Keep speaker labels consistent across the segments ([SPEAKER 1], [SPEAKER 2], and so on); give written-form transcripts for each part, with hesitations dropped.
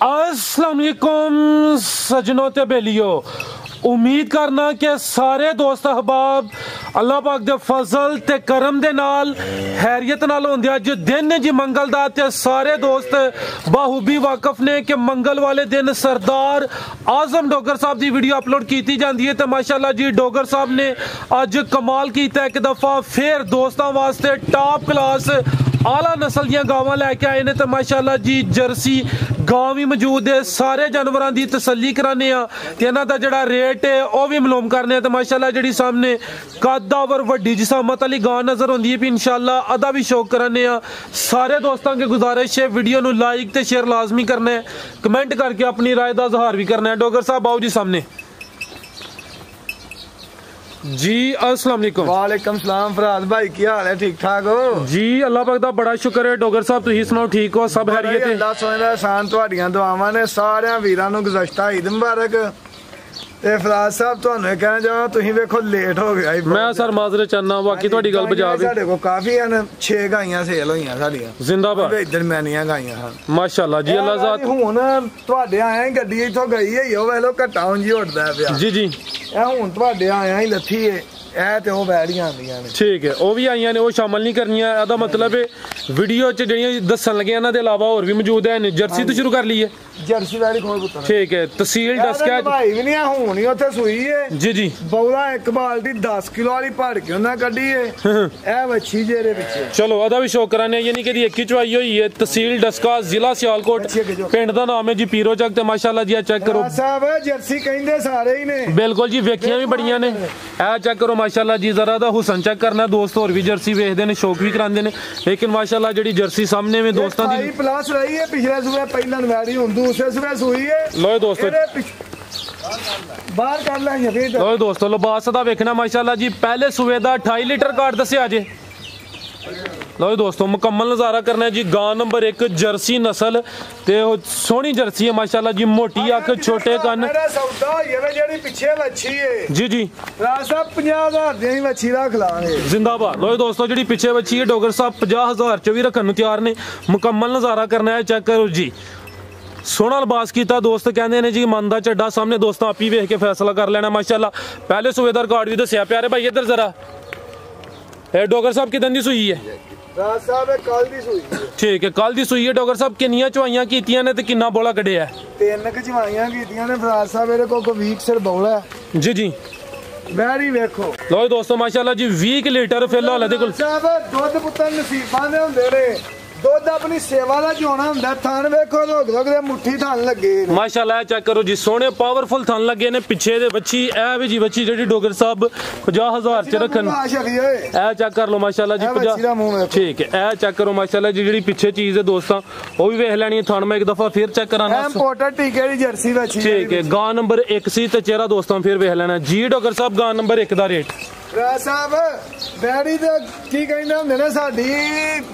[SPEAKER 1] अस्सलाम वालेकुम सजनों ते बेलियो, उम्मीद करना कि सारे दोस्त अहबाब अल्लाह पाक दे फजल ते करम दे नाल हैरियत नाल होंदे। अज दिन जी मंगल दा ते सारे दोस्त बाहूबी वाकफ ने कि मंगल वाले दिन सरदार आजम डोगर साहब की वीडियो अपलोड की जाती है। तो माशाल्लाह जी डोगर साहब ने अज कमाल किया, एक दफ़ा फिर दोस्तों वास्ते टॉप क्लास आला नस्ल दियां गावां लैके आए ने। तो माशाल्लाह जी जर्सी गांव भी मौजूद है, सारे जानवरों की तसल्ली कराने ते इन्हां दा जिहड़ा रेट है वह भी मालूम करने। तो माशाल्लाह जी सामने कदावर वड्डी जिसामत वाली गां नजर आती है, भी इंशाल्लाह अदा भी शौक कराने। सारे दोस्तों की गुजारिश है वीडियो नूं लाइक ते शेयर लाजमी करना है, कमेंट करके अपनी राय का इजहार भी करना है। डोगर साहब आओ जी सामने जी। अस्सलाम वालेकुम।
[SPEAKER 2] वालेकुम सलाम फराज भाई, की हाल है? ठीक ठाक हो
[SPEAKER 1] जी? अल्लाह पाक दा बड़ा शुक्र है। डोगर साहब तुसीं सुनाओ, ठीक हो? सब हैरियत है?
[SPEAKER 2] अल्लाह सोने दा एहसान, तुहाडियां दुआवां ने। सारे वीरां नूं गुज़श्ता ईद मुबारक। ते फराज साहब तुहानूं कहना चाहां, तुसीं वेखो लेट हो गया।
[SPEAKER 1] मैं सर माजरे चाहना, बाकी तुहाडी गल बजावे।
[SPEAKER 2] साडे कोल काफी हैं, 6 गाइयां सेल होईयां साडीयां।
[SPEAKER 1] जिंदाबाद।
[SPEAKER 2] इधर मैनियां गाइयां हां माशाल्लाह
[SPEAKER 1] जी। अल्लाह ज़ात
[SPEAKER 2] हुण तुहाडे आए गड्डी इथों गई है, ओ वेख लो घट्टा उंज ही उड़दा पिया।
[SPEAKER 1] जी जी,
[SPEAKER 2] ए हुण तुहाडे आया ही लथी है।
[SPEAKER 1] ठीक है, वो भी आई ने, वो शामिल नहीं करनिया। एदा मतलब है वीडियो च जड़ियां दसन लगे इन्हां दे अलावा होर भी मौजूद है। जर्सी तो शुरू कर ली है। जर्सी वाली खोल पुत्तर, ठीक है। तहसील डस्का
[SPEAKER 2] भाई भी नहीं हुन ही उत्थे सूई है।
[SPEAKER 1] जी जी।
[SPEAKER 2] बौला एक बाल्टी 10 किलो वाली भर के उन्हें कड्डी है। ए वच्छी जेरे पिछे
[SPEAKER 1] चलो अदा भी शौक कराने, यानी कि एक ही चवाई हुई है। तहसील डस्का, जिला सियालकोट, पिंड दा नाम है जी पीरो चक। ते माशाल्लाह जी चेक करो
[SPEAKER 2] साहब, जर्सी कहंदे सारे ही ने।
[SPEAKER 1] बिल्कुल जी, वेखियां भी बड़ियां ने। ए चेक करो माशाल्लाह जी, जरा दा हुसन चेक करना दोस्त। और भी जर्सी वेखदे ने, शौक भी करांदे ने, लेकिन माशाल्लाह जी जर्सी सामने में दोस्तों दी
[SPEAKER 2] प्लस रही है। पिछले सुबह पहला नवैड़ी हुन दूसरे सुबह सूई है।
[SPEAKER 1] लो दोस्तों
[SPEAKER 2] बाहर कर लेंगे फिर।
[SPEAKER 1] लो दोस्तों लिबास दा वेखना माशाल्लाह जी, पहले सुबह दा 28 लीटर कार्ड दस्या जे। लो दोस्तों मुकम्मल नज़ारा करना है जी। गां नंबर 1 जर्सी नस्ल ते सोहनी जर्सी है माशाल्लाह जी। मोटी अख, छोटे कन। जी जी,
[SPEAKER 2] 50,000 दी वच्छी रख लांगे।
[SPEAKER 1] जिंदाबाद। लो दोस्तों जी पिछे वच्छी है, डोगर साहब 50,000 च भी रखन तैयार ने। मुकम्मल नज़ारा करना है, चेक करो जी। सोहना लिबास किया दोस्त, कहते हैं जी मन का झड्डा सामने। दोस्तों आप ही वेख के फैसला कर लेना माशाल्लाह। पहले सूबेदार कार्ड भी दसिया। प्यारे भाई इधर जरा, डोगर साहब कितन दी सूई है?
[SPEAKER 2] कल दी सूई है। ठीक
[SPEAKER 1] है, कल दी सूई है। डोगर साहब किन्नियां चवाइयां कीतियां ने ते किन्ना बोला कढ़िया?
[SPEAKER 2] 3 चवाइयां कीतियां ने फराज साहब। मेरे को वीक सिर बोला है।
[SPEAKER 1] जी जी,
[SPEAKER 2] बैरी वेखो।
[SPEAKER 1] लो दोस्तों माशाल्लाह जी 20 लीटर फिलहाल दे कोल
[SPEAKER 2] साहब दुध पुत्तर नसीबां दे हुंदे ने। दुध अपनी सेवा का जोना हुंदा। थान वेखो, रोक रोक दे मुट्ठी थान लगे
[SPEAKER 1] माशाल्लाह। चेक करो जी, सोहने पावरफुल थान लगे ने। पिछे दे बच्ची ए भी जी बच्ची जेडी डोगर साहब 50,000 च रखन। ए चेक कर लो माशाल्लाह जी 50। ठीक है, ए चेक करो माशाल्लाह जी, जेडी पिछे चीज है दोस्तों वो भी वेख लैनी है। थान में एक दफा फिर चेक कराना।
[SPEAKER 2] इंपोर्टेड टीके दी जर्सी बच्ची। ठीक
[SPEAKER 1] है, गां नंबर 1 सी ते चेहरा दोस्तों फिर वेख लेना जी। डोगर साहब गां नंबर 1 दा रेट
[SPEAKER 2] साहब बैरी ते की कहंदे हुंदे ने, साडी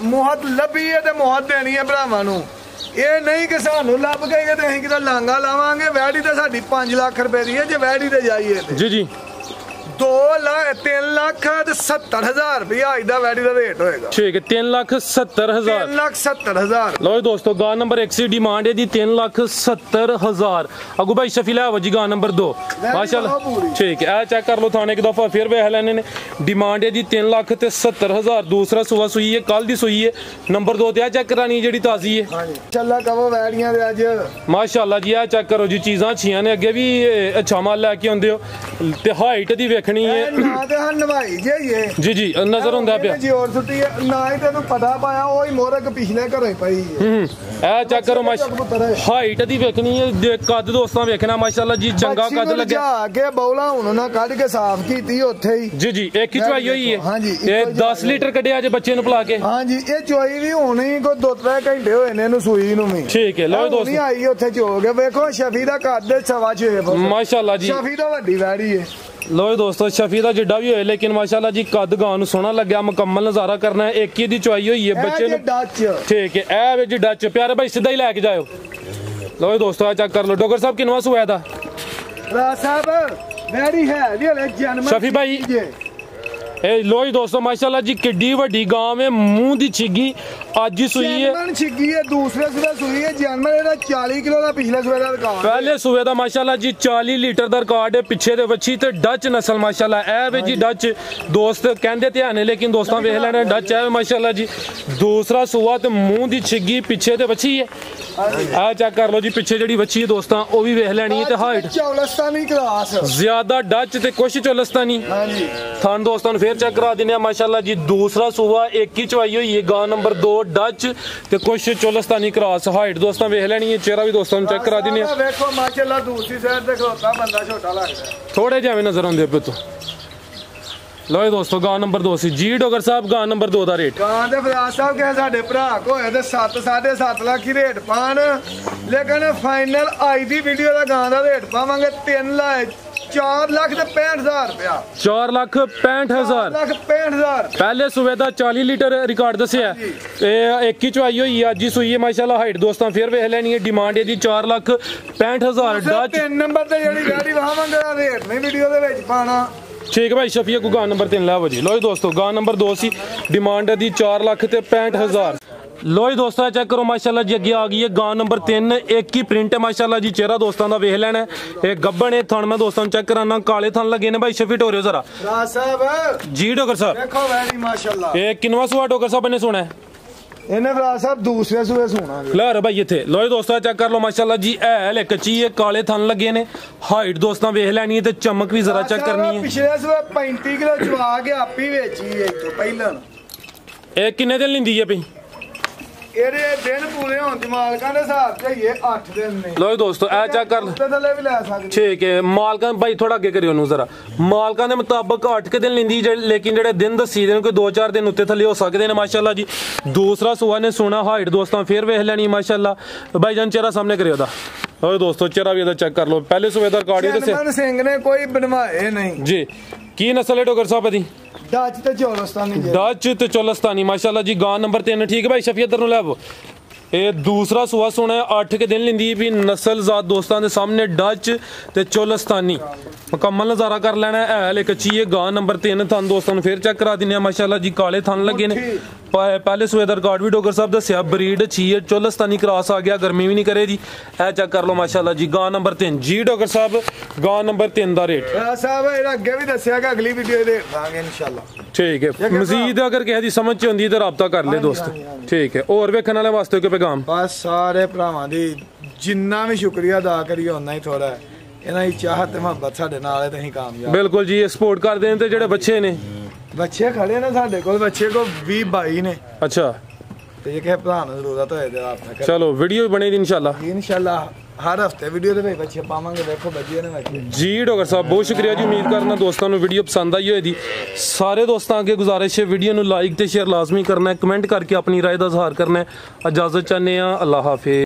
[SPEAKER 2] मोहत लभी है ते मोहत देनी है भरावां नूं। ये नहीं कि सानू लभ गई ते असीं किते लांगा लावांगे। वैड़ी ते साडी 5 लाख रुपए दी है। जे वैड़ी ते जाइए
[SPEAKER 1] जी जी
[SPEAKER 2] 3,70,000 रुपया अज दा वैड़ी दा रेट होएगा।
[SPEAKER 1] ठीक है, 3,70,000।
[SPEAKER 2] 3,70,000।
[SPEAKER 1] लो दोस्तों गां नंबर 1 सी डिमांड है जी 3,70,000। अगू भाई शफीला जी गां नंबर 2 माशाल्लाह। ठीक है, चेक कर लो थाने एक दफा फिर वेख लेने ने। डिमांड है जी 3,70,000। दूसरा सुबह सुई है, कल दी सुई है। नंबर 2 ते चेक करानी जेडी ताजी है।
[SPEAKER 2] चला कवो वैड़ियां दे अज
[SPEAKER 1] माशाल्लाह जी। चेक करो जी, चीज़ां अच्छियां ने। अगे भी अच्छा माल लैके आंदे हो ते हाइट दी वेखनी है। जी जी नजर हुंदा पिया
[SPEAKER 2] जोर छुट्टी ना ही तेनू पता पाया ओ ही मोरक पिछले घरों पई है।
[SPEAKER 1] ए चेक करो माशाल्लाह, हाइट दी वेखनी है। कद दोस्तों वेखना माशाल्लाह जी, चंगा कद लगे।
[SPEAKER 2] आगे बौला हुन ना कढ के साफ कीती ओथे ही।
[SPEAKER 1] जी जी, एक ही चवाई होई है। हां जी, ये 10 लीटर कढिया जे बच्चे नु पिला के। हां जी,
[SPEAKER 2] ये चवाई भी हुन ही को 2-3 घंटे होए ने नु सूई नु भी।
[SPEAKER 1] ठीक है, लो दोस्तों
[SPEAKER 2] नहीं आई ओथे जो गए। वेखो शफी दा कद 6.5
[SPEAKER 1] माशाल्लाह जी।
[SPEAKER 2] शफी दा वड्डी वैड़ी है।
[SPEAKER 1] लो दोस्तों शफी का जिड्डा भी होए, लेकिन माशाल्लाह जी कद गां सोहना लग्या। मुकम्मल नज़ारा करना है। एक ही दी चवाई हुई है बच्चे। ठीक है, ए जी डच। प्यारे भाई सीधा ही लैके जाओ। लो दोस्तों चेक कर लो। डोगर साहब किनवा सुआ था? शफी भाई ए लो दोस्तों माशाल्लाह जी किड्डी वड्डी गांव में मुंह दी छिगी ਅੱਜ ਹੀ ਸੂਈ ਹੈ
[SPEAKER 2] ਜਨਮਨ ਛਿੱਗੀ ਹੈ ਦੂਸਰੇ ਸੂਏ ਸੂਈ ਹੈ ਜਨਮਨ ਇਹਦਾ 40 ਕਿਲੋ ਦਾ ਪਿਛਲੇ ਸੂਏ ਦਾ ਰਿਕਾਰਡ
[SPEAKER 1] ਪਹਿਲੇ ਸੂਏ ਦਾ ਮਾਸ਼ਾਅੱਲਾ ਜੀ 40 ਲੀਟਰ ਦਾ ਰਿਕਾਰਡ ਹੈ ਪਿੱਛੇ ਦੇ ਵੱਛੀ ਤੇ ਡੱਚ ਨਸਲ ਮਾਸ਼ਾਅੱਲਾ ਇਹ ਵੇ ਜੀ ਡੱਚ ਦੋਸਤ ਕਹਿੰਦੇ ਤੇ ਆਨੇ ਲੇਕਿਨ ਦੋਸਤਾਂ ਵੇਖ ਲੈਣੇ ਡੱਚ ਹੈ ਮਾਸ਼ਾਅੱਲਾ ਜੀ ਦੂਸਰਾ ਸੂਆ ਤੇ ਮੂੰਹ ਦੀ ਛਿੱਗੀ ਪਿੱਛੇ ਤੇ ਵੱਛੀ ਹੈ ਆ ਚੈੱਕ ਕਰ ਲਓ ਜੀ ਪਿੱਛੇ ਜਿਹੜੀ ਵੱਛੀ ਹੈ ਦੋਸਤਾਂ ਉਹ ਵੀ ਵੇਖ ਲੈਣੀ ਹੈ ਤੇ ਹਾਈਟ
[SPEAKER 2] ਚੌਲਸਤਾਨੀ ਕਲਾਸ
[SPEAKER 1] ਜ਼ਿਆਦਾ ਡੱਚ ਤੇ ਕੁਛ ਚੌਲਸਤਾਨੀ
[SPEAKER 2] ਹਾਂਜੀ
[SPEAKER 1] ਥਾਨ ਦੋਸਤਾਂ ਨੂੰ ਫੇਰ ਚੈੱਕ ਕਰਾ ਦਿੰਦੇ ਆ ਮਾਸ਼ਾਅੱਲਾ ਜੀ ਦੂਸਰਾ ਸੂਆ ਇੱਕ ਹੀ ਚਵਾਈ ਹੋਈ ਹੈ ਗਾਂ ਨੰਬਰ 2 ਡੱਚ ਤੇ ਕੁਛ ਚੌਲਸਤਾਨੀ ਕਰਾਸ ਹਾਈਟ ਦੋਸਤਾਂ ਵੇਖ ਲੈਣੀ ਹੈ ਚਿਹਰਾ ਵੀ ਦੋਸਤਾਂ ਨੂੰ ਚੈੱਕ ਕਰਾ ਦਿੰਦੇ ਆ
[SPEAKER 2] ਵੇਖੋ ਮਾਸ਼ਾਅੱਲਾ ਦੂਸਰੀ ਸਾਈਡ ਤੇ ਖਲੋਤਾ ਬੰਦਾ ਛੋਟਾ ਲੱਗਦਾ
[SPEAKER 1] ਥੋੜੇ ਜਿਵੇਂ ਨਜ਼ਰ ਆਉਂਦੇ ਪਏ ਤੋਂ ਲਓ ਜੀ ਦੋਸਤੋ ਗਾਂ ਨੰਬਰ 2 ਸੀ ਜੀ ਡੋਗਰ ਸਾਹਿਬ ਗਾਂ ਨੰਬਰ 2 ਦਾ ਰੇਟ
[SPEAKER 2] ਗਾਂ ਦੇ ਫਰਾਜ਼ ਸਾਹਿਬ ਕਹੇ ਸਾਡੇ ਭਰਾ ਕੋ ਹੋਏ ਤੇ 7.5 ਲੱਖ ਹੀ ਰੇਟ ਪਾਣ ਲੇਕਿਨ ਫਾਈਨਲ ਅੱਜ ਦੀ ਵੀਡੀਓ ਦਾ ਗਾਂ ਦਾ ਰੇਟ ਪਾਵਾਂਗੇ 4 ਲੱਖ ਤੇ 65,000 ਰੁਪਇਆ
[SPEAKER 1] 4 ਲੱਖ 65,000
[SPEAKER 2] ਲੱਖ 65,000
[SPEAKER 1] ਪਹਿਲੇ ਸੂਏ ਦਾ 40 ਲੀਟਰ ਰਿਕਾਰਡ ਦੱਸਿਆ ਇਹ ਇੱਕ ਹੀ ਚਵਾਈ ਹੋਈ ਹੈ ਅੱਜ ਹੀ ਸੂਈ ਹੈ ਮਾਸ਼ਾਅੱਲਾ ਹਾਈਟ ਦੋਸਤਾਂ ਫੇਰ ਵੇਖ ਲੈਣੀ ਹੈ ਡਿਮਾਂਡ ਇਹਦੀ 4 ਲੱਖ 65,000 ਡੱਚ
[SPEAKER 2] 3 ਨੰਬਰ ਤੇ ਜਿਹੜੀ ਗਾੜੀ ਵਾਵਾਂਗੇ ਰੇਟ ਨਹੀਂ ਵੀਡੀਓ ਦੇ ਵਿੱਚ ਪਾਣਾ
[SPEAKER 1] ਠੀਕ ਹੈ ਭਾਈ ਸ਼ਫੀਕ ਕੋ ਗਾਂ ਨੰਬਰ 3 ਲੈ ਆਵੋ ਜੀ ਲੋ ਜੀ ਦੋਸਤੋ ਗਾਂ ਨੰਬਰ 2 ਸੀ ਡਿਮਾਂਡ ਦੀ 4 ਲੱਖ ਤੇ 65,000 ਲੋ ਜੀ ਦੋਸਤੋ ਚੈੱਕ ਕਰੋ ਮਾਸ਼ਾਅੱਲਾ ਜੀ ਅੱਗੇ ਆ ਗਈ ਹੈ ਗਾਂ ਨੰਬਰ 3 ਇੱਕ ਹੀ ਪ੍ਰਿੰਟ ਹੈ ਮਾਸ਼ਾਅੱਲਾ ਜੀ ਚਿਹਰਾ ਦੋਸਤਾਂ ਦਾ ਵੇਖ ਲੈਣਾ ਇਹ ਗੱਬਣ ਇਹ ਥਣ ਮੈਂ ਦੋਸਤਾਂ ਨੂੰ ਚੈੱਕ ਕਰਾਨਾ ਕਾਲੇ ਥਣ ਲੱਗੇ ਨੇ ਭਾਈ ਸ਼ਫੀ ਟੋਰਿਓ ਜ਼ਰਾ
[SPEAKER 2] ਰਾਜ ਸਾਹਿਬ
[SPEAKER 1] ਜੀ ਡੋਗਰ ਸਾਹਿਬ
[SPEAKER 2] ਦੇਖੋ ਵੈਰੀ ਮਾਸ਼ਾਅੱਲਾ
[SPEAKER 1] ਇਹ ਕਿੰਨਵਾ ਸੂਆ ਡੋਗਰ ਸਾਹਿਬ ਨੇ ਸੁਣਾ
[SPEAKER 2] ਇਹਨੇ ਰਾਜ ਸਾਹਿਬ ਦੂਸਰੇ ਸੂਏ ਸੁਣਾਂਗੇ
[SPEAKER 1] ਲੈ ਰ ਭਾਈ ਇੱਥੇ ਲੋ ਜੀ ਦੋਸਤੋ ਚੈੱਕ ਕਰ ਲਓ ਮਾਸ਼ਾਅੱਲਾ ਜੀ ਇਹ ਲੈ ਕੱਚੀ ਹੈ ਕਾਲੇ ਥਣ ਲੱਗੇ ਨੇ ਹਾਈਟ ਦੋਸਤਾਂ ਵੇਖ ਲੈਣੀ ਹੈ ਤੇ ਚਮਕ ਵੀ ਜ਼ਰਾ ਚੈੱਕ ਕਰਨੀ ਹੈ
[SPEAKER 2] ਪਿਛਲੇ ਸੂਏ 35 ਕਿਲੋ ਚਵਾ ਕੇ ਆਪੀ ਵੇਚੀ ਹੈ ਤੋਂ ਪਹਿਲਾਂ
[SPEAKER 1] ਇਹ ਕਿੰਨੇ ਦਿਨ ਲਿੰਦੀ ਹੈ ਭਈ
[SPEAKER 2] ਇਹਦੇ ਦਿਨ ਪੂਰੇ ਹੋਣ ਤੇ ਮਾਲਕਾਂ ਦੇ ਹਿਸਾਬ ਤੇ ਹੀ 8 ਦਿਨ ਨੇ
[SPEAKER 1] ਲੋ ਜੀ ਦੋਸਤੋ ਇਹ ਚੈੱਕ ਕਰ
[SPEAKER 2] ਤੇ ਥੱਲੇ ਵੀ ਲੈ ਸਕਦੇ
[SPEAKER 1] ਠੀਕ ਹੈ ਮਾਲਕਾਂ ਭਾਈ ਥੋੜਾ ਅੱਗੇ ਕਰਿਓ ਨੂੰ ਜ਼ਰਾ ਮਾਲਕਾਂ ਦੇ ਮੁਤਾਬਕ 8 ਕੇ ਦਿਨ ਲਿੰਦੀ ਲੇਕਿਨ ਜਿਹੜੇ ਦਿਨ ਦੱਸੀ ਦੇ ਨੇ ਕੋਈ 2-4 ਦਿਨ ਉੱਤੇ ਥੱਲੇ ਹੋ ਸਕਦੇ ਨੇ ਮਾਸ਼ਾਅੱਲਾ ਜੀ ਦੂਸਰਾ ਸੂਆ ਨੇ ਸੋਨਾ ਹਾਈਟ ਦੋਸਤਾਂ ਫੇਰ ਵੇਖ ਲੈਣੀ ਮਾਸ਼ਾਅੱਲਾ ਭਾਈ ਜਾਨ ਚਿਹਰਾ ਸਾਹਮਣੇ ਕਰਿਓ ਦਾ ਓਏ ਦੋਸਤੋ ਚਿਹਰਾ ਵੀ ਇਹਦਾ ਚੈੱਕ ਕਰ ਲਓ ਪਹਿਲੇ ਸੂਏ ਦਾ ਰਿਕਾਰਡ ਇਹਦੇ
[SPEAKER 2] ਜਨਮਨ ਸਿੰਘ ਨੇ ਕੋਈ ਬਣਵਾਏ ਨਹੀਂ
[SPEAKER 1] ਜੀ ਕੀ ਨਸਲ ਹੈ ਡੋਗਰ ਸਾਹਿਬ ਦੀ
[SPEAKER 2] ਡੱਚ ਤੇ ਚੌਲਸਤਾਨੀ
[SPEAKER 1] ਡੱਚ ਤੇ ਚੌਲਸਤਾਨੀ ਮਾਸ਼ਾਅੱਲਾ ਜੀ ਗਾਂ ਨੰਬਰ 3 ਠੀਕ ਹੈ ਭਾਈ ਸ਼ਫੀ ਇੱਧਰ ਨੂੰ ਲੈ ਆਵੋ ਇਹ ਦੂਸਰਾ ਸੂਆ ਸੋਨਾ 8 ਕੇ ਦਿਨ ਲਿੰਦੀ ਵੀ ਨਸਲ ਜ਼ਾਤ ਦੋਸਤਾਂ ਦੇ ਸਾਹਮਣੇ ਡੱਚ ਤੇ ਚੌਲਸਤਾਨੀ ਮੁਕੰਮਲ ਨਜ਼ਾਰਾ ਕਰ ਲੈਣਾ ਹੈ ਲੈ ਕੱਚੀ ਹੈ ਗਾਂ ਨੰਬਰ 3 ਥਣ ਦੋਸਤਾਂ ਨੂੰ ਫੇਰ ਚੈੱਕ ਕਰਾ ਦਿੰਦੇ ਆ ਮਾਸ਼ਾਅੱਲਾ ਜੀ ਕਾਲੇ ਥਣ ਲੱਗੇ ਨੇ ਪਹਿਲੇ ਸੂਏ ਦਾ ਰਿਕਾਰਡ ਵੀ ਡੋਗਰ ਸਾਹਿਬ ਦੱਸਿਆ ਬਰੀਡ ਅੱਛੀ ਹੈ ਚੌਲਸਤਾਨੀ ਕਰਾਸ ਆ ਗਿਆ ਗਰਮੀ ਵੀ ਨਹੀਂ ਕਰੇ ਜੀ ਇਹ ਚੈੱਕ ਕਰ ਲਓ ਮਾਸ਼ਾਅੱਲਾ ਜੀ ਗਾਂ ਨੰਬਰ 3 ਜੀ ਡੋਗਰ ਸਾਹਿਬ ਗਾਂ ਨੰਬਰ 3 ਦਾ ਰੇਟ
[SPEAKER 2] ਸਾਹਿਬ ਇਹਦਾ ਅੱਗੇ ਵੀ ਦੱਸਿਆ ਕਿ ਅਗਲੀ ਵੀਡੀਓ ਦੇ ਦਾਂਗੇ ਇਨਸ਼ਾਅੱਲਾ
[SPEAKER 1] ਠੀਕ ਹੈ ਮਜ਼ੀਦ ਅਗਰ ਕਿਸੇ ਦੀ ਸਮਝ ਚ ਹੁੰਦੀ ਤਾਂ ਰਾਬਤਾ ਕਰ ਲੈ ਦੋਸਤ ਠੀਕ ਹੈ ਹੋਰ ਵੇਖਣ ਵਾਲੇ ਵਾਸਤੇ ਕੋਈ ਪੈਗਾਮ
[SPEAKER 2] ਬਸ ਸਾਰੇ ਭਰਾਵਾਂ ਦੀ ਜਿੰਨਾ ਵੀ ਸ਼ੁਕਰੀਆ ਅਦਾ ਕਰੀਏ ਉਨਾ ਹੀ ਥੋੜਾ ਇਹਨਾਂ ਦੀ ਚਾਹਤ ਤੇ ਮੁਹੱਬਤ ਸਾਡੇ ਨਾਲ ਹੈ ਤੇ ਅਸੀਂ ਕਾਮਯਾਬ
[SPEAKER 1] ਬਿਲਕੁਲ ਜੀ ਇਹ ਸਪੋਰਟ ਕਰਦੇ ਨੇ ਤੇ ਜਿਹੜੇ ਬੱਚੇ ਨੇ
[SPEAKER 2] ਬੱਚੇ ਖੜੇ ਨੇ ਸਾਡੇ ਕੋਲ ਬੱਚੇ ਕੋ 20-22 ਨੇ
[SPEAKER 1] ਅੱਛਾ
[SPEAKER 2] ਤੇ ਜੇ ਕਿਸੇ ਭਰਾ ਨੂੰ ਜ਼ਰੂਰਤ ਹੋਏ ਤੇ ਰਾਬਤਾ ਕਰ
[SPEAKER 1] ਚਲੋ ਵੀਡੀਓ ਵੀ ਬਣੇਗੀ
[SPEAKER 2] ਇਨਸ਼ਾਅੱਲਾ ਹਰ ਹਫਤੇ ਵੀਡੀਓ ਦੇ ਵਿੱਚ ਬੱਚੇ ਪਾਵਾਂਗੇ ਵੇਖੋ ਬੱਚੇ ਨੇ ਬੱਚੇ
[SPEAKER 1] ਜੀ ਡਾਕਟਰ ਸਾਹਿਬ ਬਹੁਤ ਸ਼ੁਕਰੀਆ ਜੀ ਉਮੀਦ ਕਰਨਾ ਦੋਸਤਾਂ ਨੂੰ ਵੀਡੀਓ ਪਸੰਦ ਆਈ ਹੋਏਗੀ ਸਾਰੇ ਦੋਸਤਾਂ ਅੱਗੇ ਗੁਜ਼ਾਰਿਸ਼ ਹੈ ਵੀਡੀਓ ਨੂੰ ਲਾਈਕ ਤੇ ਸ਼ੇਅਰ ਲਾਜ਼ਮੀ ਕਰਨਾ ਹੈ ਕਮੈਂਟ ਕਰਕੇ ਆਪਣੀ ਰਾਏ ਦਾ ਇਜ਼ਹਾਰ ਕਰਨਾ ਹੈ ਇਜਾਜ਼ਤ ਚਾਹੁੰਦੇ ਆ ਅੱਲਾਹ ਹਾਫਿਜ਼